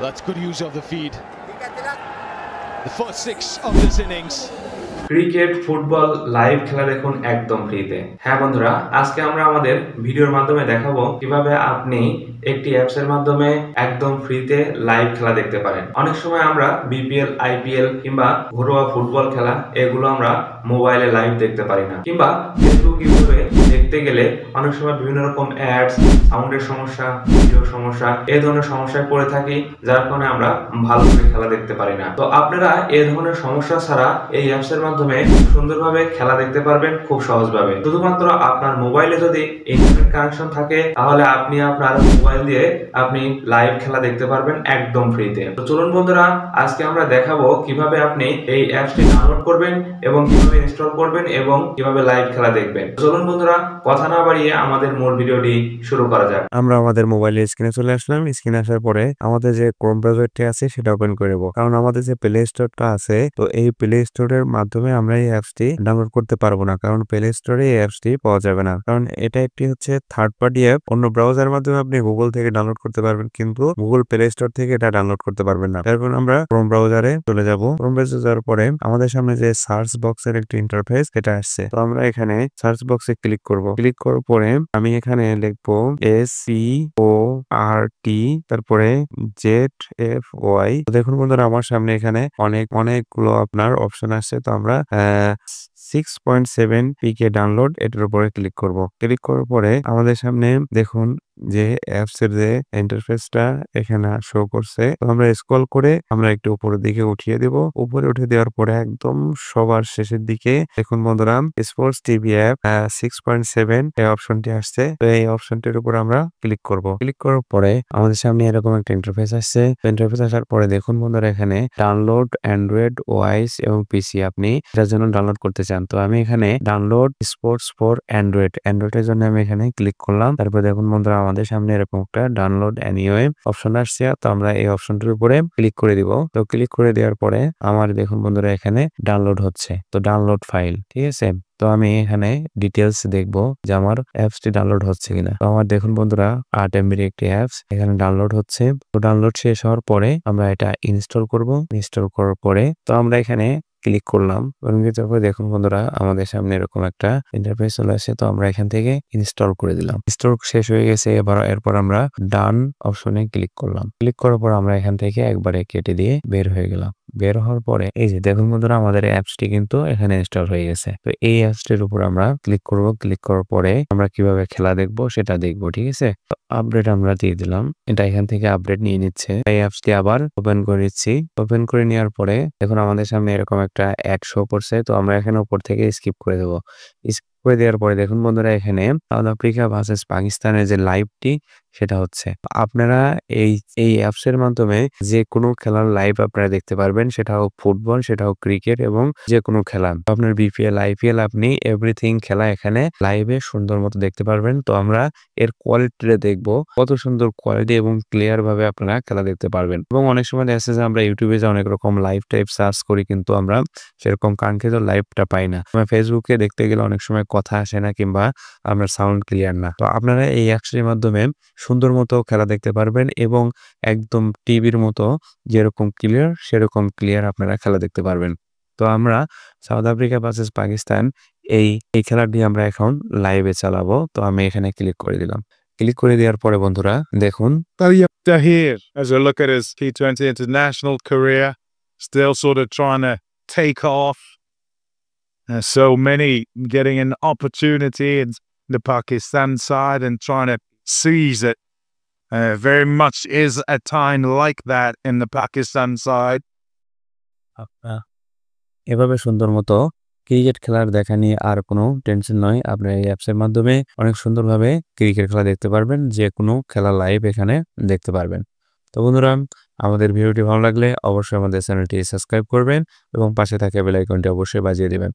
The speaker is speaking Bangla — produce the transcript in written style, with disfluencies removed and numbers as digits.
That's good use of the feed. The first 6 of this innings. Cricket football live খেলা দেখুন একদম ফ্রিতে। হ্যাঁ বন্ধুরা, আজকে আমরা আমাদের ভিডিওর মাধ্যমে দেখাবো কিভাবে আপনি একটি অ্যাপস এর মাধ্যমে একদম ফ্রিতে লাইভ খেলা দেখতে পারেন। অনেক সময় আমরা বিপিএল, আইপিএল কিংবা ঘরোয়া ফুটবল খেলা এগুলো আমরা মোবাইলে লাইভ দেখতে পারি না, কিংবা ফেসবুক, ইউটিউবে দেখতে গেলে অনেক সময় বিভিন্ন রকম অ্যাডস, সাউন্ডের সমস্যা, ভিডিও সমস্যা, এই ধরনের সমস্যায় পড়ে থাকি, যার কারণে আমরা ভালো করে খেলা দেখতে পারি না। তো আপনারা এই ধরনের সমস্যা ছাড়া এই অ্যাপস এর মাধ্যমে সুন্দরভাবে খেলা দেখতে পারবেন খুব সহজভাবে। শুধুমাত্র আপনার মোবাইলে যদি ইন্টারনেট কানেকশন থাকে, তাহলে আপনি আপনার মোবাইল দিয়ে আপনি লাইভ খেলা দেখতে পারবেন একদম ফ্রিতে। তো চলুন বন্ধুরা, আজকে আমরা দেখাবো কিভাবে আপনি এই অ্যাপসটি ডাউনলোড করবেন এবং কিভাবে ইনস্টল করবেন এবং কিভাবে লাইভ খেলা দেখবেন। চলুন বন্ধুরা, কথা না বাড়িয়ে আমাদের মূল ভিডিওটি শুরু করা যাক। আমরা আমাদের মোবাইলের স্ক্রিনে চলে আসলাম। স্ক্রিনে আসার পরে আমাদের যে ক্রোম ব্রাউজারটি আছে সেটা ওপেন করে নেব, কারণ আমাদের যে প্লে স্টোরটা আছে, তো এই প্লে স্টোরের মাধ্যমে আমরা এই অ্যাপসটি ডাউনলোড করতে পারবো না, কারণ প্লে স্টোরে এই অ্যাপসটি পাওয়া যাবে না, কারণ এটা একটি হচ্ছে থার্ড পার্টি অ্যাপ। অন্য ব্রাউজারের মাধ্যমে আপনি গুগল থেকে ডাউনলোড করতে পারবেন, কিন্তু গুগল প্লে স্টোর থেকে এটা ডাউনলোড করতে পারবেন না। তারপর আমরা ক্রোম ব্রাউজারে চলে যাব। ক্রোম ব্রাউজারে যাওয়ার পরে আমাদের সামনে যে সার্চ বক্সের একটি ইন্টারফেস এটা আসছে, তো আমরা এখানে সার্চ বক্সে ক্লিক করব। ক্লিক করার পরে আমি এখানে লিখবো SCORT, তারপরে ZFY। দেখুন বন্ধুরা, আমার সামনে এখানে অনেকগুলো আপনার অপশন আসছে, তো আমরা 6.7 PK ডাউনলোড এটার উপরে ক্লিক করব। ক্লিক করার পরে আমাদের সামনে দেখুন যে অ্যাপস এর যে ইন্টারফেসটা এখানে শো করছে, তো আমরা স্ক্রল করে আমরা একটু উপরের দিকে উঠিয়ে দেব। উপরে উঠে দেওয়ার পরে একদম সবার শেষের দিকে দেখুন বন্ধুরা, স্পোর্টস টিভি অ্যাপ 6.7 এই অপশনটি আসছে, তো এই অপশনটির উপর আমরা ক্লিক করব। ক্লিক করার পরে আমাদের সামনে এরকম একটা ইন্টারফেস আসছে। ইন্টারফেস আসার পরে দেখুন বন্ধুরা, এখানে ডাউনলোড অ্যান্ড্রয়েড, ওআইএস এবং পিসি আপনি এটার জন্য ডাউনলোড করতে চান, তো আমি এখানে ডাউনলোড স্পোর্টস ফর অ্যান্ড্রয়েডের জন্য আমি এখানে ক্লিক করলাম। তারপর দেখুন বন্ধুরা, আমাদের সামনে এরকম একটা ডাউনলোড এনিওয়ে অপশন আসছে, তো আমরা এই অপশনটির উপরে ক্লিক করে দিব। তো ক্লিক করে দেওয়ার পরে আমার দেখুন বন্ধুরা এখানে ডাউনলোড হচ্ছে, তো ডাউনলোড ফাইল, ঠিক আছে। তো আমি এখানে ডিটেলস দেখবো যে আমার অ্যাপসটি ডাউনলোড হচ্ছে কিনা। তো আমার দেখুন বন্ধুরা 8 MB একটি অ্যাপস এখানে ডাউনলোড হচ্ছে। তো ডাউনলোড শেষ হওয়ার পরে আমরা এটা ইনস্টল করব। ইনস্টল করার পরে তো আমরা এখানে ক্লিক করলাম। তারপরে দেখুন বন্ধুরা, আমাদের সামনে এরকম একটা ইন্টারফেস চলে আসে, তো আমরা এখান থেকে ইনস্টল করে দিলাম। ইনস্টল শেষ হয়ে গেছে, এরপর আমরা ডান অপশনে ক্লিক করলাম। ক্লিক করার পর আমরা এখান থেকে একবারে কেটে দিয়ে বের হয়ে গেলাম। বের হওয়ার পরে এই যে দেখুন বন্ধুরা, আমাদের অ্যাপসটি কিন্তু এখানে ইনস্টল হয়ে গেছে। তো এই অ্যাপসটির উপর আমরা ক্লিক করব। ক্লিক করার পরে আমরা কিভাবে খেলা দেখবো সেটা দেখবো, ঠিক আছে। তো আপডেট আমরা দিয়ে দিলাম, এটা এখান থেকে আপডেট নিয়ে নিচ্ছে। এই অ্যাপসটি আবার ওপেন করে নিচ্ছি। ওপেন করে নেওয়ার পরে দেখুন আমাদের সামনে এরকম একটা অ্যাড শো করছে, তো আমরা এখানে উপর থেকে স্কিপ করে দেবো। করে দেওয়ার পরে দেখুন বন্ধুরা, এখানে সাউথ আফ্রিকা ভার্সেস পাকিস্তানের যে লাইভটি সেটা হচ্ছে। আপনারা এই অ্যাপস এর মাধ্যমে যে কোনো খেলার লাইভ আপনারা দেখতে পারবেন, সেটা হোক ফুটবল, সেটা হোক ক্রিকেট এবং যে কোনো খেলা, আপনার বিপিএল, আইপিএল, আপনি এভরিথিং খেলা এখানে লাইভে সুন্দর মতো দেখতে পারবেন। তো আমরা এর কোয়ালিটিটা দেখবো, কত সুন্দর কোয়ালিটি এবং ক্লিয়ার ভাবে আপনারা খেলা দেখতে পারবেন। এবং অনেক সময় দেখা যায় আমরা ইউটিউবে যে অনেক রকম লাইভ টাইপ সার্চ করি, কিন্তু আমরা সেরকম কাঙ্ক্ষিত লাইভটা পাই না। আমরা ফেসবুকে দেখতে গেলে অনেক সময় কথা আসে না, কিংবা আপনার সাউন্ড ক্লিয়ার না। তো আপনারা এই অ্যাপসটির মাধ্যমে সুন্দর মতো খেলা দেখতে পারবেন এবং একদম টিভির মতো যেরকম ক্লিয়ার সেরকম ক্লিয়ার আপনারা খেলা দেখতে পারবেন। তো আমরা সাউথ আফ্রিকা ভার্সেস পাকিস্তান এই খেলাটি আমরা এখন লাইভে চালাবো। তো আমি এখানে ক্লিক করে দিলাম। ক্লিক করে দেওয়ার পরে বন্ধুরা দেখুন, Here, as we look at his T20 international career, still sort of trying to take off. So many getting an opportunity in the Pakistan side and trying to seize it. Very much is a time like that in the Pakistan side. এভাবে সুন্দর মতো ক্রিকেট খেলার দেখা নিয়ে আর কোনো টেনশন নয়। আপনারা এই অ্যাপসের মাধ্যমে অনেক সুন্দরভাবে ক্রিকেট খেলা দেখতে পারবেন, যে কোনো খেলা লাইভ এখানে দেখতে পারবেন। তো বন্ধুরা, আমাদের ভিডিওটি ভালো লাগলে অবশ্যই আমাদের চ্যানেলটি সাবস্ক্রাইব করবেন এবং পাশে থাকা বেল আইকনটি অবশ্যই বাজিয়ে দিবেন।